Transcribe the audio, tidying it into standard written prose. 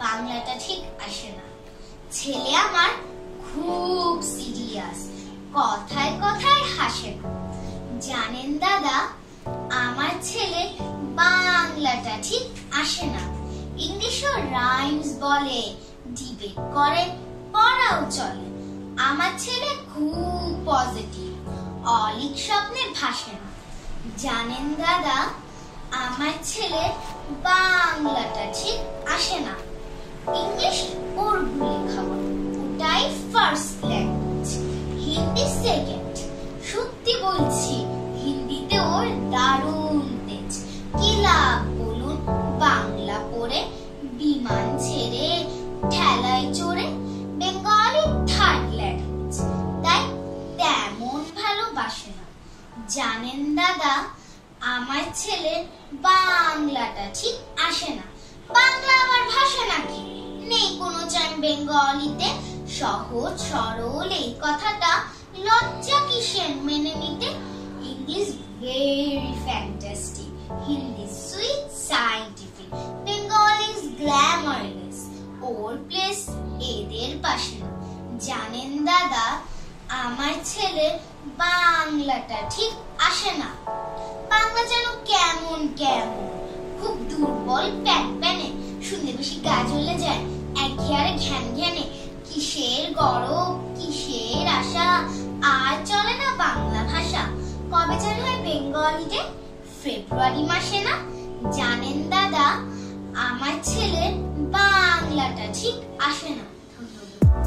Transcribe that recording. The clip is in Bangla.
বাংলাটা ঠিক আসে না। ছেলে আমার খুব সিরিয়াস, কথায় কথায় হাসে না। জানেন দাদা, আমার ছেলে বাংলাটা ঠিক আসে না। ইংলিশও রাইমস বলে, ডিবেট করে, পড়াও চলে। আমার ছেলে খুব পজিটিভ, অলিক স্বপ্নে ভাসে না। জানেন দাদা, আমার ছেলে বাংলাটা ঠিক আসে না। ইংলিশ ওর গুলি খাওয়া, ওটাই ফার্স্ট ল্যাঙ্গুয়েজ, হিন্দি সেকেন্ড। সত্যি বলছি, হিন্দিতে ওর দারুণ তেজ। কি লাভ বলুন বাংলা পড়ে, বিমান ছেড়ে ঠেলায় চড়ে। বেঙ্গলি থার্ড ল্যাঙ্গুয়েজ, তাই তেমন ভালোবাসে না। জানেন দাদা, আমার ছেলে বাংলাটা ঠিক আসে না। বাংলা আমার ভাষা নাকি? নেই কোনো চান বেঙ্গলিতে। সহজ সরল এই কথাটা লজ্জা কিসের মেনে নিতে। English very fantastic, Hindi sweet scientific, Bengali is glamourless, or place এদের পাশে না। জানেন দাদা, আমার ছেলে বাংলাটা ঠিক আসে না। বাংলা যেন কেমন কেমন, খুব দুর্বল প্যান প্যানে, শুনতে বেশি গা জ্বলে যায়, একঘেয়ারে ঘ্যান ঘ্যানে। কিসের গরব, কিসের আশা, আর চলে না বাংলা ভাষা। কবে যেন হয় বেঙ্গলি ডে, ফেব্রুয়ারি মাসে না। জানেন দাদা, আমার ছেলের বাংলাটা ঠিক আসে না। ধন্যবাদ।